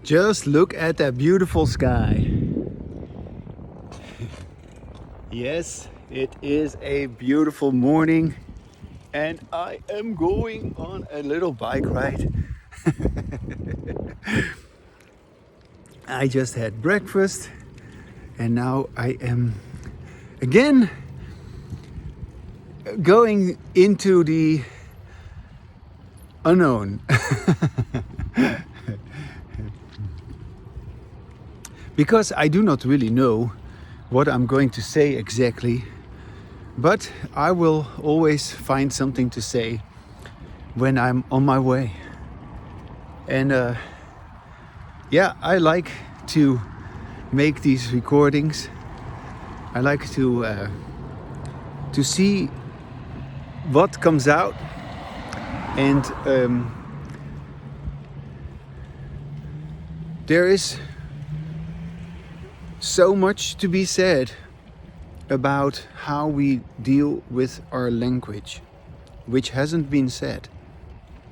Just look at that beautiful sky. Yes, it is a beautiful morning and I am going on a little bike ride. I just had breakfast and now I am again going into the unknown. Because I do not really know what I'm going to say exactly, but I will always find something to say when I'm on my way. And yeah, I like to make these recordings. I like to see what comes out, and there is so much to be said about how we deal with our language, which hasn't been said.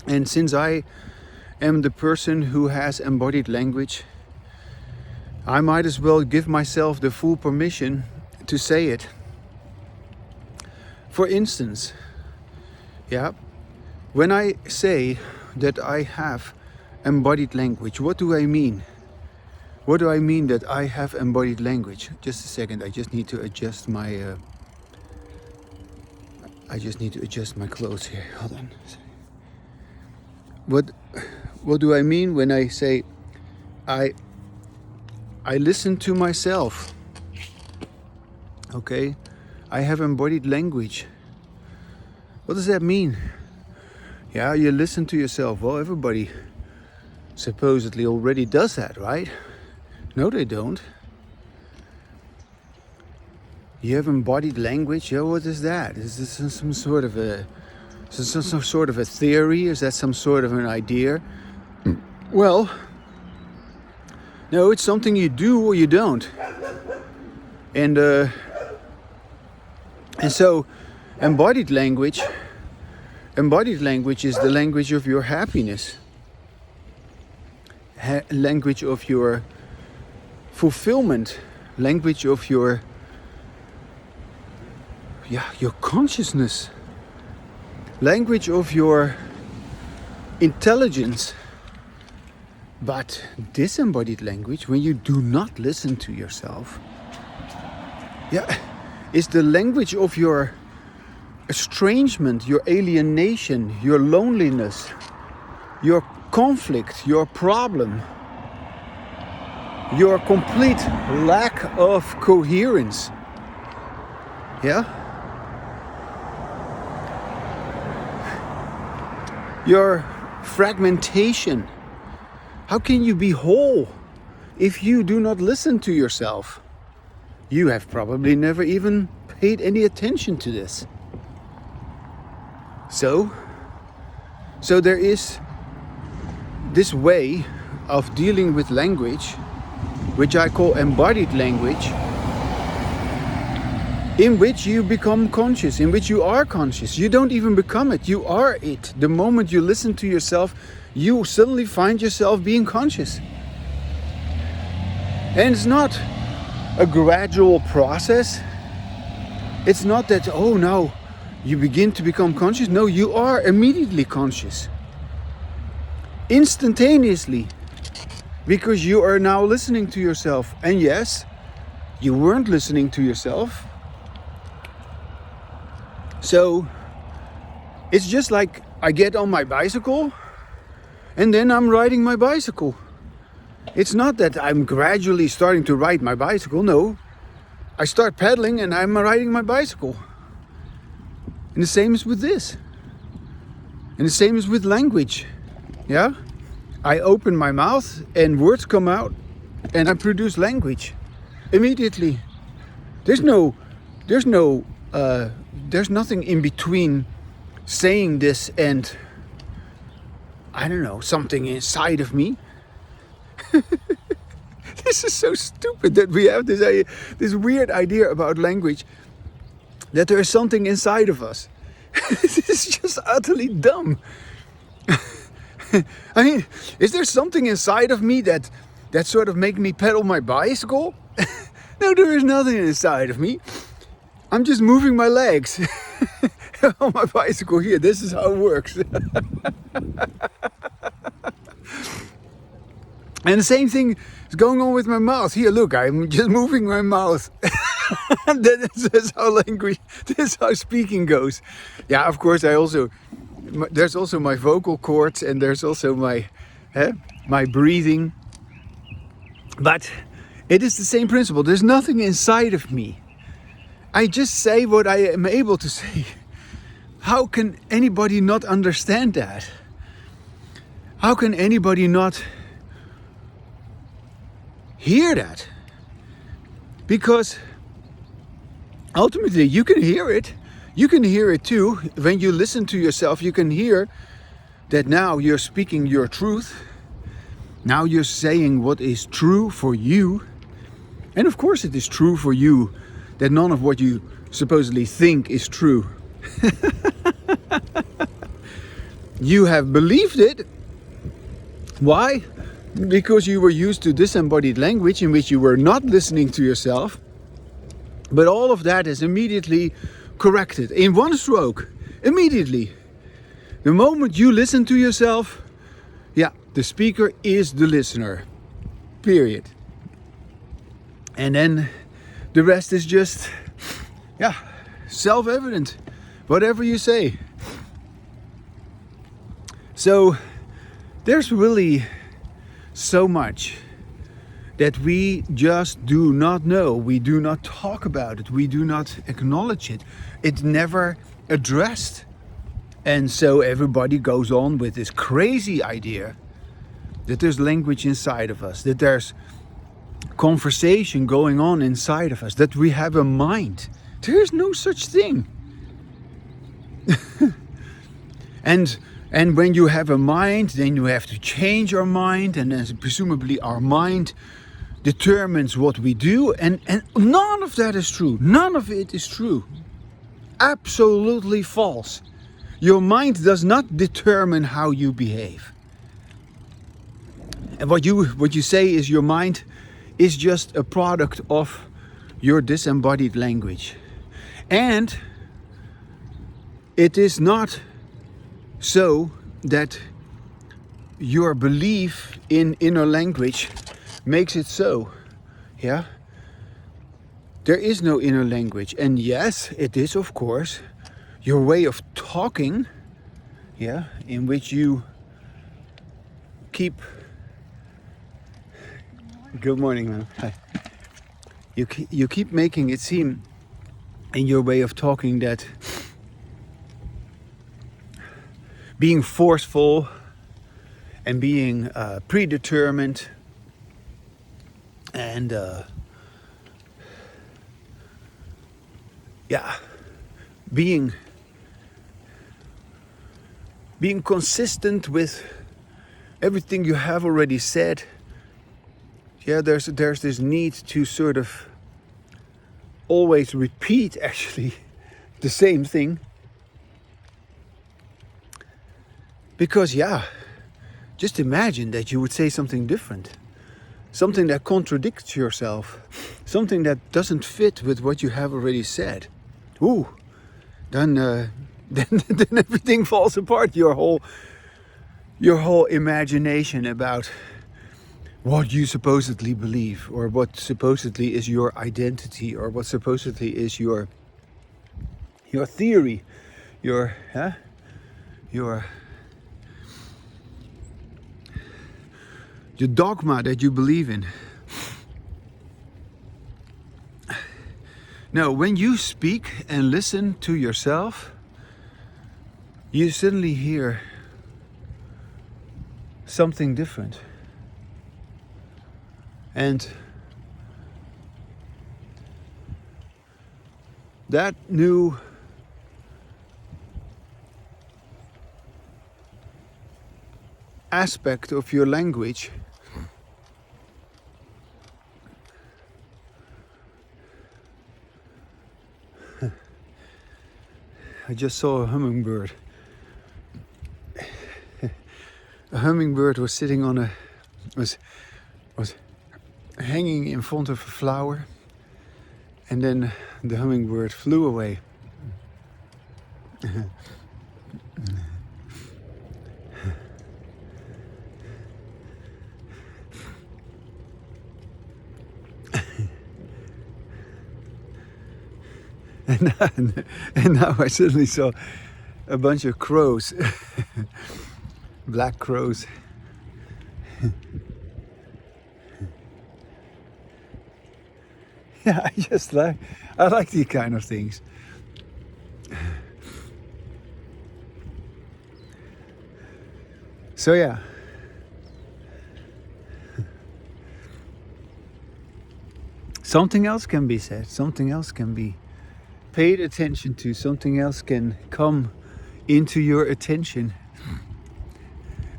And since I am the person who has embodied language, I might as well give myself the full permission to say it. For instance, when I say that I have embodied language, what do I mean? What do I mean that I have embodied language? Just a second, I just need to adjust my clothes here. Hold on. What do I mean when I say I listen to myself? Okay? I have embodied language. What does that mean? Yeah, you listen to yourself. Well, everybody supposedly already does that, right? No, they don't. You have embodied language. Yeah, what is that? Is this some sort of a theory? Is that some sort of an idea? Well, no, it's something you do or you don't. And so embodied language is the language of your happiness, language of your fulfillment, language of your consciousness, language of your intelligence. But disembodied language, when you do not listen to yourself, is the language of your estrangement, your alienation, your loneliness, your conflict, your problem, your complete lack of coherence. Your fragmentation. How can you be whole if you do not listen to yourself? You have probably never even paid any attention to this. So there is this way of dealing with language, which I call embodied language, in which you become conscious, in which you are conscious. You don't even become it, you are it. The moment you listen to yourself, you suddenly find yourself being conscious. And it's not a gradual process. It's not that, oh no, you begin to become conscious. No, you are immediately conscious. Instantaneously. Because you are now listening to yourself. And yes, you weren't listening to yourself. So it's just like I get on my bicycle and then I'm riding my bicycle. It's not that I'm gradually starting to ride my bicycle. No, I start pedaling and I'm riding my bicycle. And the same is with this. And the same is with language. Yeah? I open my mouth and words come out and I produce language immediately. There's nothing in between saying this and, I don't know, something inside of me. This is so stupid that we have this weird idea about language, that there is something inside of us. This is just utterly dumb. I mean, is there something inside of me that sort of make me pedal my bicycle? No, there is nothing inside of me. I'm just moving my legs on my bicycle here. This is how it works. And the same thing is going on with my mouth. Here, look, I'm just moving my mouth. That's how language, that's how speaking goes. Yeah, of course, there's also my vocal cords, and there's also my breathing. But it is the same principle. There's nothing inside of me. I just say what I am able to say. How can anybody not understand that? How can anybody not hear that? Because ultimately you can hear it. You can hear it too. When you listen to yourself, you can hear that now you're speaking your truth. Now you're saying what is true for you. And of course it is true for you that none of what you supposedly think is true. You have believed it. Why? Because you were used to disembodied language in which you were not listening to yourself. But all of that is immediately corrected in one stroke. Immediately. The moment you listen to yourself, the speaker is the listener. Period. And then the rest is just, self-evident. Whatever you say. So there's really so much that we just do not know. We do not talk about it. We do not acknowledge it. It's never addressed. And so everybody goes on with this crazy idea that there's language inside of us, that there's conversation going on inside of us, that we have a mind. There is no such thing. And when you have a mind, then you have to change your mind, and then presumably our mind determines what we do, and none of that is true. None of it is true. Absolutely false. Your mind does not determine how you behave. And what you say is your mind is just a product of your disembodied language. And it is not so that your belief in inner language makes it so. Yeah? There is no inner language. And yes, it is of course your way of talking, in which you keep... Good morning, man. Hi. You keep making it seem in your way of talking that being forceful and being predetermined and being consistent with everything you have already said. There's this need to sort of always repeat actually the same thing. Because just imagine that you would say something different. Something that contradicts yourself. Something that doesn't fit with what you have already said. Ooh, then everything falls apart. Your whole imagination about what you supposedly believe, or what supposedly is your identity, or what supposedly is your theory, your the dogma that you believe in. No, when you speak and listen to yourself, you suddenly hear something different. And that new aspect of your language I just saw a hummingbird. a hummingbird was sitting on was hanging in front of a flower, and then the hummingbird flew away. and now I suddenly saw a bunch of crows, black crows. Yeah, I like these kind of things. So yeah. Something else can be said, something else can be paid attention to, something else can come into your attention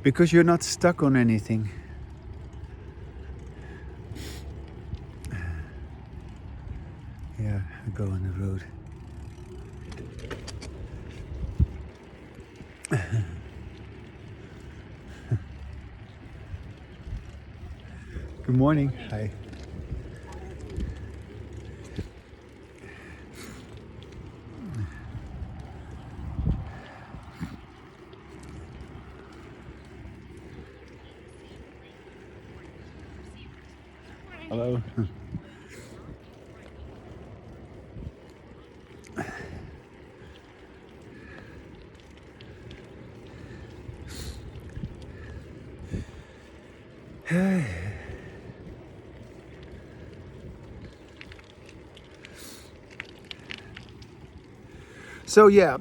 because you're not stuck on anything. Yeah, I go on the road. Good morning. Hi. Hello. So yeah,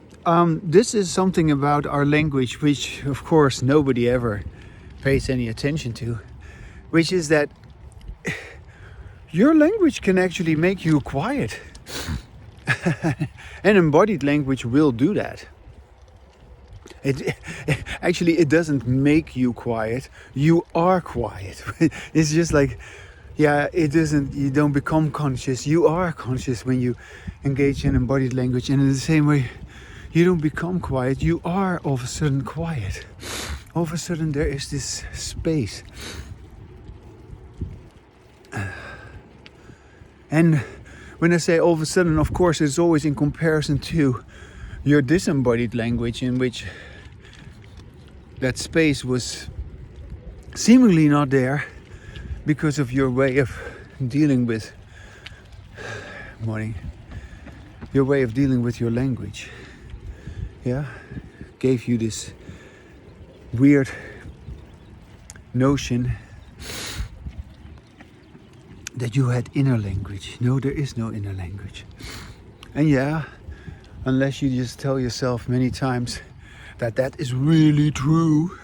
this is something about our language which of course nobody ever pays any attention to, which is that your language can actually make you quiet. And embodied language will do that. It doesn't make you quiet, you are quiet. It's just like, yeah, you don't become conscious, you are conscious when you engage in embodied language. And in the same way, you don't become quiet, you are all of a sudden quiet. All of a sudden there is this space. And when I say all of a sudden, of course, it's always in comparison to your disembodied language, in which that space was seemingly not there because of your way of dealing with your way of dealing with your language. Yeah, gave you this weird notion that you had inner language. No, there is no inner language. And yeah, unless you just tell yourself many times that that is really true.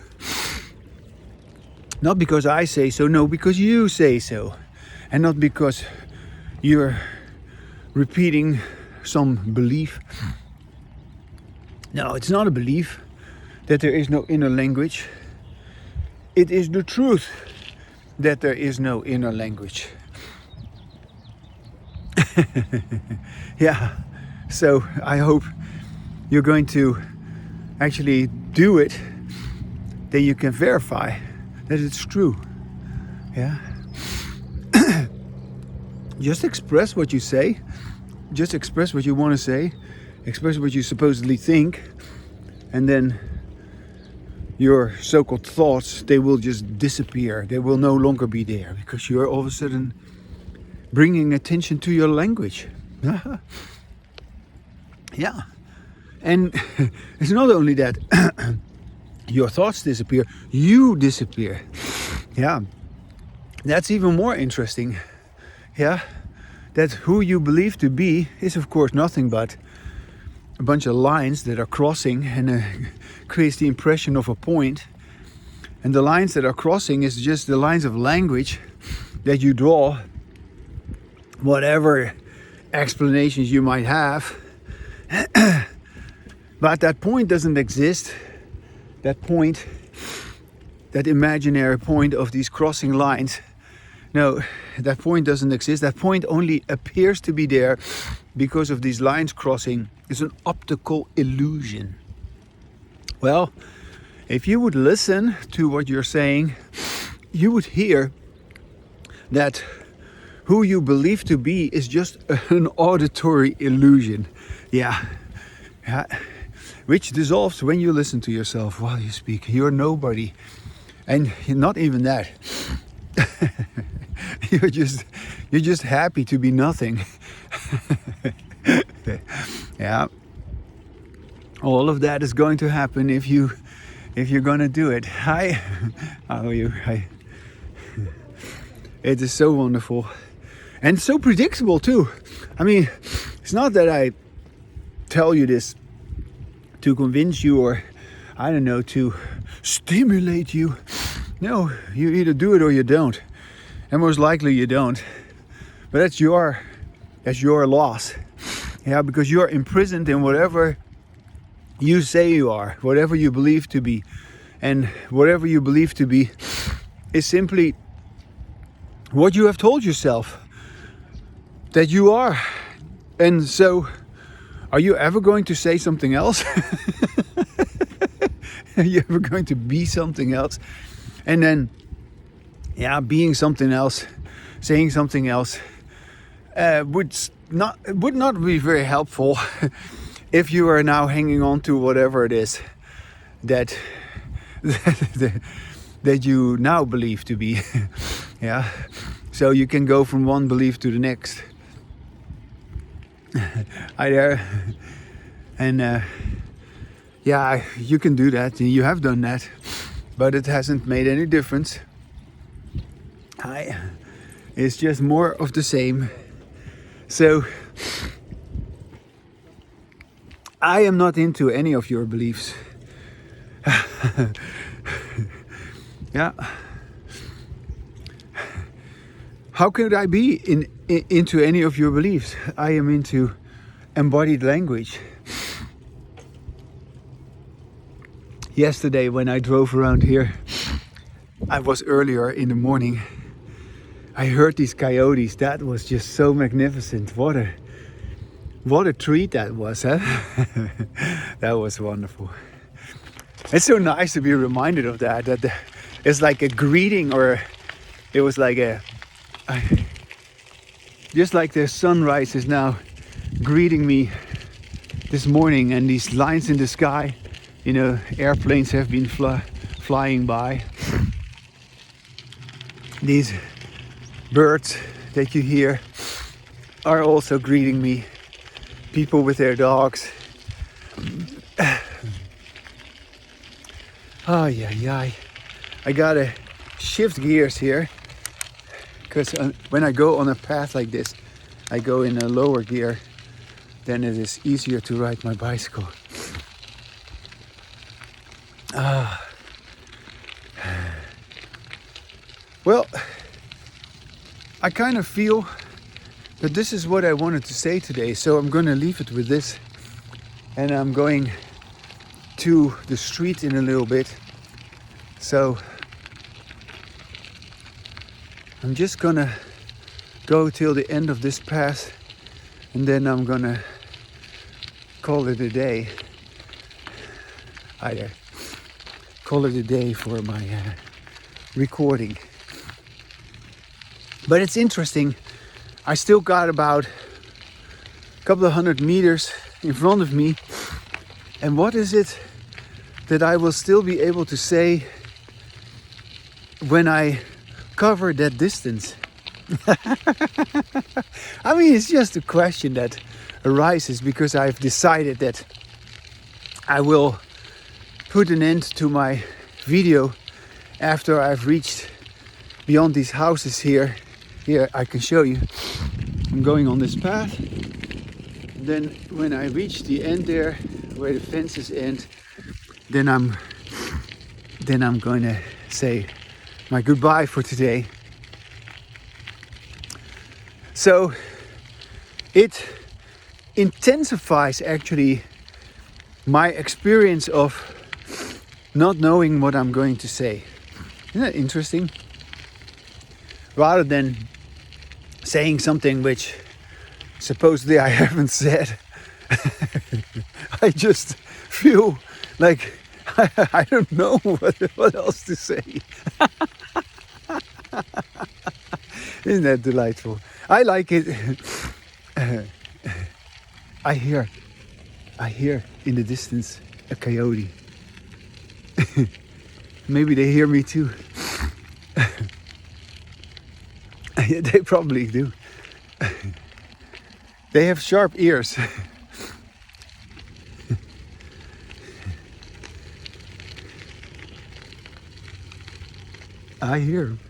Not because I say so, no, because you say so. And not because you're repeating some belief. No, it's not a belief that there is no inner language. It is the truth that there is no inner language. Yeah, so I hope you're going to actually do it, then you can verify that it's true. Yeah. Just express what you say, just express what you want to say, express what you supposedly think, and then your so-called thoughts, they will just disappear. They will no longer be there because you're all of a sudden bringing attention to your language. Yeah. And it's not only that your thoughts disappear, you disappear. Yeah. That's even more interesting. Yeah. That who you believe to be is of course nothing but a bunch of lines that are crossing and creates the impression of a point. And the lines that are crossing is just the lines of language that you draw, whatever explanations you might have. But that point doesn't exist. That point, that imaginary point of these crossing lines, no, that point doesn't exist. That point only appears to be there because of these lines crossing. It's an optical illusion. Well, if you would listen to what you're saying, you would hear that who you believe to be is just an auditory illusion. Yeah. Which dissolves when you listen to yourself while you speak. You're nobody. And not even that. You're just happy to be nothing. Yeah. All of that is going to happen if you're gonna do it. Hi. How are you? Hi. It is so wonderful. And so predictable too. I mean, it's not that I tell you this to convince you or, I don't know, to stimulate you. No, you either do it or you don't. And most likely you don't. But that's your loss. Yeah, because you're imprisoned in whatever you say you are, whatever you believe to be. And whatever you believe to be is simply what you have told yourself that you are. And so, are you ever going to say something else? Are you ever going to be something else? And then, yeah, being something else, saying something else would not be very helpful if you are now hanging on to whatever it is that that you now believe to be. Yeah, so you can go from one belief to the next. Hi there. And yeah, you can do that, and you have done that, but it hasn't made any difference. Hi. It's just more of the same. So I am not into any of your beliefs. Yeah. How could I be into any of your beliefs? I am into embodied language. Yesterday when I drove around here, I was earlier in the morning. I heard these coyotes. That was just so magnificent. What a treat that was, huh? That was wonderful. It's so nice to be reminded of that. That it's like a greeting, or it was like just like the sunrise is now greeting me this morning, and these lines in the sky, you know, airplanes have been flying by. These birds that you hear are also greeting me. People with their dogs. Oh yeah. I gotta shift gears here, because when I go on a path like this, I go in a lower gear. Then it is easier to ride my bicycle. Well, I kind of feel that this is what I wanted to say today, so I'm going to leave it with this. And I'm going to the street in a little bit. So I'm just going to go till the end of this path, and then I'm going to call it a day. Either call it a day for my recording. But it's interesting. I still got about a couple of 100 meters in front of me. And what is it that I will still be able to say when I cover that distance? I mean, it's just a question that arises because I've decided that I will put an end to my video after I've reached beyond these houses here. Here I can show you. I'm going on this path. And then when I reach the end there, where the fences end, then I'm going to say my goodbye for today. So it intensifies actually my experience of not knowing what I'm going to say. Isn't that interesting? Rather than saying something which supposedly I haven't said, I just feel like I don't know what else to say. Isn't that delightful? I like it. I hear in the distance a coyote. Maybe they hear me too. They probably do. They have sharp ears. I hear 'em.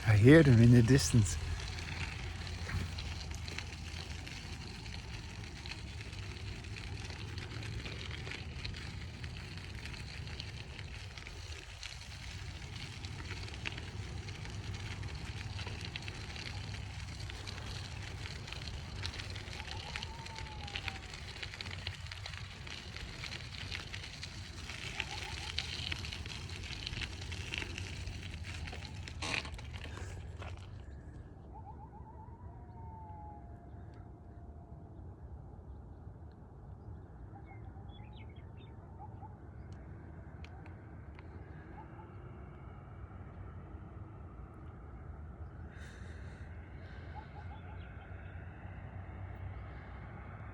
I hear them in the distance.